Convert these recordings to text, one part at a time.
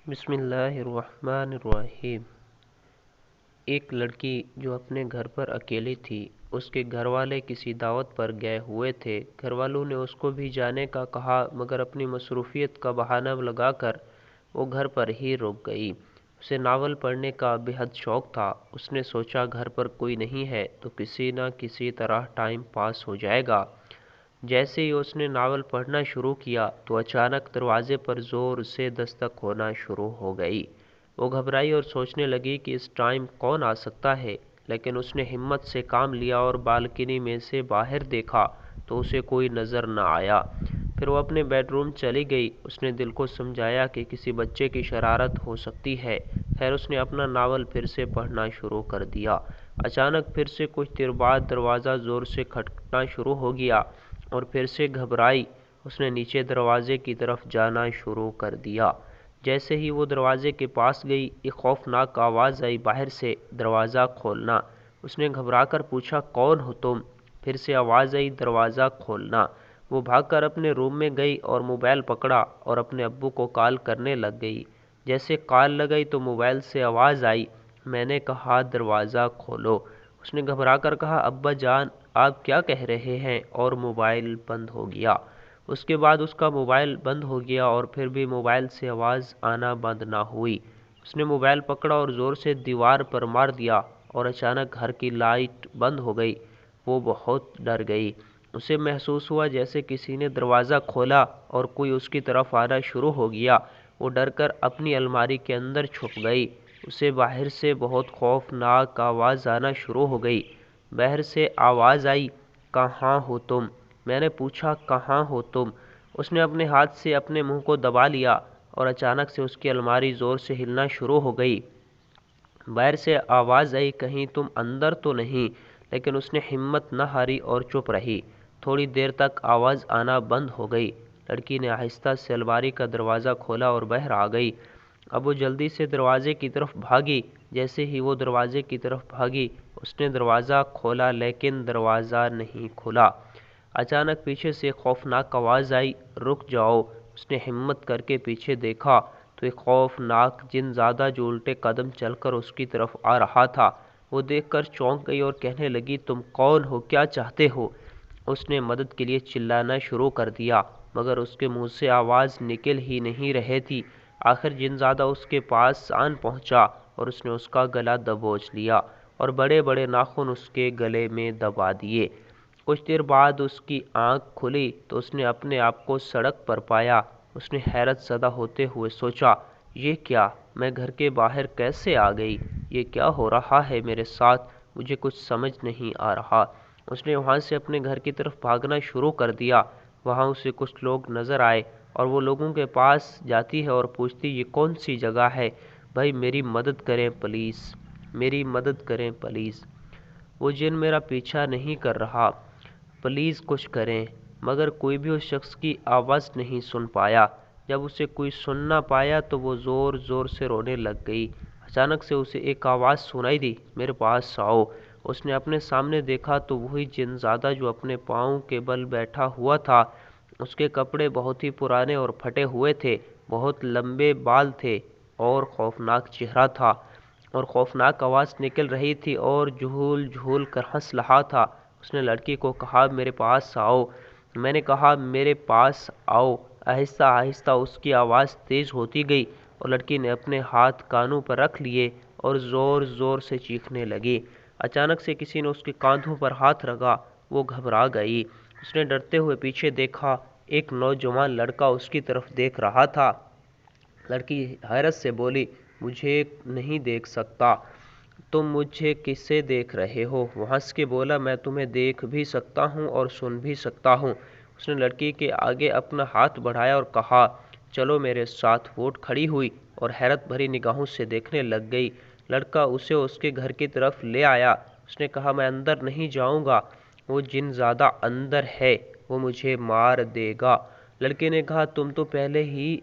بسم اللہ الرحمن الرحیم۔ ایک لڑکی جو اپنے گھر پر اکیلی تھی، اس کے گھر والے کسی دعوت پر گئے ہوئے تھے۔ گھر والوں نے اس کو بھی جانے کا کہا، مگر اپنی مصروفیت کا بہانہ لگا کر وہ گھر پر ہی رک گئی۔ اسے ناول پڑھنے کا بے حد شوق تھا۔ اس نے سوچا گھر پر کوئی نہیں ہے تو کسی نہ کسی طرح ٹائم پاس ہو جائے گا۔ جیسے ہی اس نے ناول پڑھنا شروع کیا تو اچانک دروازے پر زور سے دستک ہونا شروع ہو گئی۔ وہ گھبرائی اور سوچنے لگی کہ اس ٹائم کون آ سکتا ہے، لیکن اس نے ہمت سے کام لیا اور بالکنی میں سے باہر دیکھا تو اسے کوئی نظر نہ آیا۔ پھر وہ اپنے بیڈ روم چلی گئی۔ اس نے دل کو سمجھایا کہ کسی بچے کی شرارت ہو سکتی ہے۔ خیر، اس نے اپنا ناول پھر سے پڑھنا شروع کر دیا۔ اچانک پھر سے کچھ دیر بعد دروازہ زور سے کھٹکنا شروع ہو گیا اور پھر سے گھبرائی اس نے نیچے دروازے کی طرف جانا شروع کر دیا۔ جیسے ہی وہ دروازے کے پاس گئی، ایک خوفناک آواز آئی باہر سے، دروازہ کھولنا۔ اس نے گھبرا کر پوچھا، کون ہو تم؟ پھر سے آواز آئی، دروازہ کھولنا۔ وہ بھاگ کر اپنے روم میں گئی اور موبائل پکڑا اور اپنے ابو کو کال کرنے لگ گئی۔ جیسے کال لگئی تو موبائل سے آواز آئی، میں نے کہا دروازہ کھولو۔ اس نے گھبرا کر کہا، ابا جان آپ کیا کہہ رہے ہیں، اور موبائل بند ہو گیا۔ اس کے بعد اس کا موبائل بند ہو گیا اور پھر بھی موبائل سے آواز آنا بند نہ ہوئی۔ اس نے موبائل پکڑا اور زور سے دیوار پر مار دیا اور اچانک گھر کی لائٹ بند ہو گئی۔ وہ بہت ڈر گئی۔ اسے محسوس ہوا جیسے کسی نے دروازہ کھولا اور کوئی اس کی طرف آنا شروع ہو گیا۔ وہ ڈر کر اپنی الماری کے اندر چھپ گئی۔ اسے باہر سے بہت خوفناک آواز آنا شروع ہو گئی۔ باہر سے آواز آئی، کہاں ہو تم؟ میں نے پوچھا، کہاں ہو تم؟ اس نے اپنے ہاتھ سے اپنے منہ کو دبا لیا اور اچانک سے اس کی الماری زور سے ہلنا شروع ہو گئی۔ باہر سے آواز آئی، کہیں تم اندر تو نہیں؟ لیکن اس نے ہمت نہ ہاری اور چپ رہی۔ تھوڑی دیر تک آواز آنا بند ہو گئی۔ لڑکی نے آہستہ سے الماری کا دروازہ کھولا اور باہر آ گئی۔ اب وہ جلدی سے دروازے کی طرف بھاگی۔ جیسے ہی وہ دروازے کی طرف بھاگی، اس نے دروازہ کھولا لیکن دروازہ نہیں کھلا۔ اچانک پیچھے سے خوفناک آواز آئی، رک جاؤ۔ اس نے ہمت کر کے پیچھے دیکھا تو ایک خوفناک جن زادہ جو الٹے قدم چل کر اس کی طرف آ رہا تھا۔ وہ دیکھ کر چونک گئی اور کہنے لگی، تم کون ہو، کیا چاہتے ہو؟ اس نے مدد کے لیے چلانا شروع کر دیا، مگر اس کے منہ سے آواز نکل ہی نہیں رہی تھی۔ آخر جن زادہ اس کے پاس آن پہنچا اور اس نے اس کا گلا دبوچ لیا اور بڑے بڑے ناخن اس کے گلے میں دبا دیے۔ کچھ دیر بعد اس کی آنکھ کھلی تو اس نے اپنے آپ کو سڑک پر پایا۔ اس نے حیرت زدہ ہوتے ہوئے سوچا، یہ کیا؟ میں گھر کے باہر کیسے آ گئی؟ یہ کیا ہو رہا ہے میرے ساتھ؟ مجھے کچھ سمجھ نہیں آ رہا۔ اس نے وہاں سے اپنے گھر کی طرف بھاگنا شروع کر دیا۔ وہاں اسے کچھ لوگ نظر آئے اور وہ لوگوں کے پاس جاتی ہے اور پوچھتی، یہ کون سی جگہ ہے؟ بھائی میری مدد کریں پلیز، میری مدد کریں پلیز۔ وہ جن میرا پیچھا نہیں کر رہا، پلیز کچھ کریں۔ مگر کوئی بھی اس شخص کی آواز نہیں سن پایا۔ جب اسے کوئی سن نہ پایا تو وہ زور زور سے رونے لگ گئی۔ اچانک سے اسے ایک آواز سنائی دی، میرے پاس آؤ۔ اس نے اپنے سامنے دیکھا تو وہی جن زادہ جو اپنے پاؤں کے بل بیٹھا ہوا تھا۔ اس کے کپڑے بہت ہی پرانے اور پھٹے ہوئے تھے، بہت لمبے بال تھے اور خوفناک چہرہ تھا، اور خوفناک آواز نکل رہی تھی اور جھول جھول کر ہنس رہا تھا۔ اس نے لڑکی کو کہا، میرے پاس آؤ۔ میں نے کہا، میرے پاس آؤ۔ آہستہ آہستہ اس کی آواز تیز ہوتی گئی اور لڑکی نے اپنے ہاتھ کانوں پر رکھ لیے اور زور زور سے چیخنے لگی۔ اچانک سے کسی نے اس کے کاندھوں پر ہاتھ رکھا۔ وہ گھبرا گئی۔ اس نے ڈرتے ہوئے پیچھے دیکھا۔ ایک نوجوان لڑکا اس کی طرف دیکھ رہا تھا۔ لڑکی حیرت سے بولی، مجھے نہیں دیکھ سکتا، تم مجھے کسے دیکھ رہے ہو؟ وہ ہنس کے بولا، میں تمہیں دیکھ بھی سکتا ہوں اور سن بھی سکتا ہوں۔ اس نے لڑکی کے آگے اپنا ہاتھ بڑھایا اور کہا، چلو میرے ساتھ۔ وہ کھڑی ہوئی اور حیرت بھری نگاہوں سے دیکھنے لگ گئی۔ لڑکا اسے اس کے گھر کی طرف لے آیا۔ اس نے کہا، میں اندر نہیں جاؤں گا، وہ جن زادہ اندر ہے، وہ مجھے مار دے گا۔ لڑکے نے کہا، تم تو پہلے ہی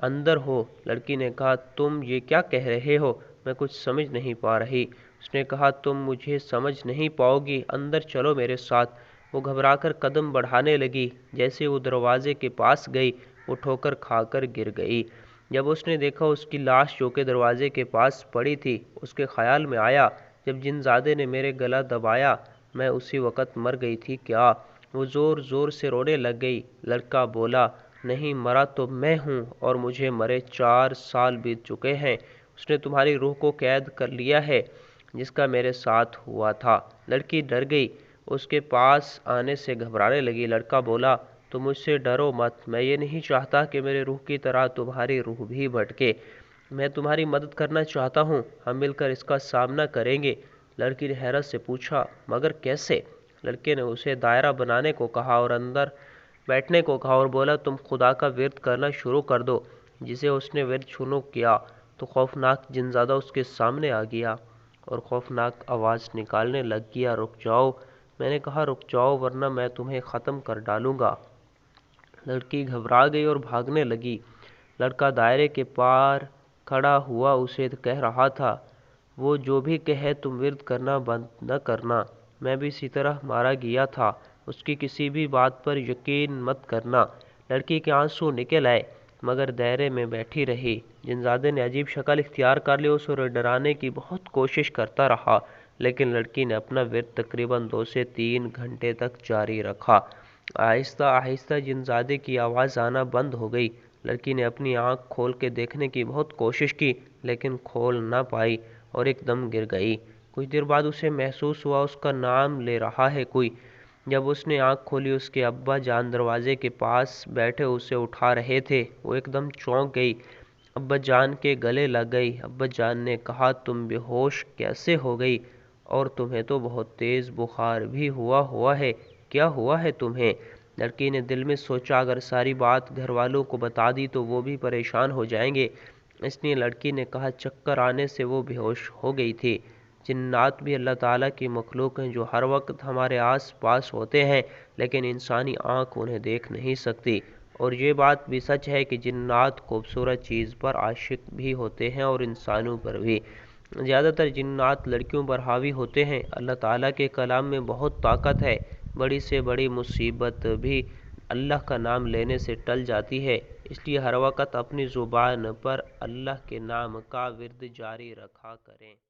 اندر ہو۔ لڑکی نے کہا، تم یہ کیا کہہ رہے ہو؟ میں کچھ سمجھ نہیں پا رہی۔ اس نے کہا، تم مجھے سمجھ نہیں پاؤ گی، اندر چلو میرے ساتھ۔ وہ گھبرا کر قدم بڑھانے لگی۔ جیسے وہ دروازے کے پاس گئی، وہ ٹھوکر کھا کر گر گئی۔ جب اس نے دیکھا اس کی لاش جو کہ دروازے کے پاس پڑی تھی، اس کے خیال میں آیا جب جن زادے نے میرے گلا دبایا میں اسی وقت مر گئی تھی کیا؟ وہ زور زور سے رونے لگ گئی۔ لڑکا بولا، نہیں، مرا تو میں ہوں اور مجھے مرے 4 سال بیت چکے ہیں۔ اس نے تمہاری روح کو قید کر لیا ہے جس کا میرے ساتھ ہوا تھا۔ لڑکی ڈر گئی، اس کے پاس آنے سے گھبرانے لگی۔ لڑکا بولا، تم مجھ سے ڈرو مت، میں یہ نہیں چاہتا کہ میرے روح کی طرح تمہاری روح بھی بھٹکے، میں تمہاری مدد کرنا چاہتا ہوں، ہم مل کر اس کا سامنا کریں گے۔ لڑکی نے حیرت سے پوچھا، مگر کیسے؟ لڑکے نے اسے دائرہ بنانے کو کہا اور اندر بیٹھنے کو کہا اور بولا، تم خدا کا ورد کرنا شروع کر دو۔ جسے اس نے ورد شروع کیا تو خوفناک جن زادہ اس کے سامنے آ گیا اور خوفناک آواز نکالنے لگ گیا، رک جاؤ۔ میں نے کہا، رک جاؤ ورنہ میں تمہیں ختم کر ڈالوں گا۔ لڑکی گھبرا گئی اور بھاگنے لگی۔ لڑکا دائرے کے پار کھڑا ہوا اسے کہہ رہا تھا، وہ جو بھی کہے تم ورد کرنا بند نہ کرنا۔ میں بھی اسی طرح مارا گیا تھا، اس کی کسی بھی بات پر یقین مت کرنا۔ لڑکی کے آنسو نکل آئے مگر دائرے میں بیٹھی رہی۔ جنزادے نے عجیب شکل اختیار کر لی، اسے ڈرانے کی بہت کوشش کرتا رہا لیکن لڑکی نے اپنا ورد تقریباً 2 سے 3 گھنٹے تک جاری رکھا۔ آہستہ آہستہ جنزادے کی آواز آنا بند ہو گئی۔ لڑکی نے اپنی آنکھ کھول کے دیکھنے کی بہت کوشش کی لیکن کھول نہ پائی اور ایک دم گر گئی۔ کچھ دیر بعد اسے محسوس ہوا اس کا نام لے رہا ہے کوئی۔ جب اس نے آنکھ کھولی اس کے ابا جان دروازے کے پاس بیٹھے اسے اٹھا رہے تھے۔ وہ ایک دم چونک گئی، ابا جان کے گلے لگ گئی۔ ابا جان نے کہا، تم بے ہوش کیسے ہو گئی؟ اور تمہیں تو بہت تیز بخار بھی ہوا ہے، کیا ہوا ہے تمہیں؟ لڑکی نے دل میں سوچا، اگر ساری بات گھر والوں کو بتا دی تو وہ بھی پریشان ہو جائیں گے، اس لیے لڑکی نے کہا، چکر آنے سے وہ بے ہوش ہو گئی تھی۔ جنات بھی اللہ تعالیٰ کی مخلوق ہیں جو ہر وقت ہمارے آس پاس ہوتے ہیں لیکن انسانی آنکھ انہیں دیکھ نہیں سکتی، اور یہ بات بھی سچ ہے کہ جنات خوبصورت چیز پر عاشق بھی ہوتے ہیں اور انسانوں پر بھی۔ زیادہ تر جنات لڑکیوں پر حاوی ہوتے ہیں۔ اللہ تعالیٰ کے کلام میں بہت طاقت ہے، بڑی سے بڑی مصیبت بھی اللہ کا نام لینے سے ٹل جاتی ہے، اس لیے ہر وقت اپنی زبان پر اللہ کے نام کا ورد جاری رکھا کریں۔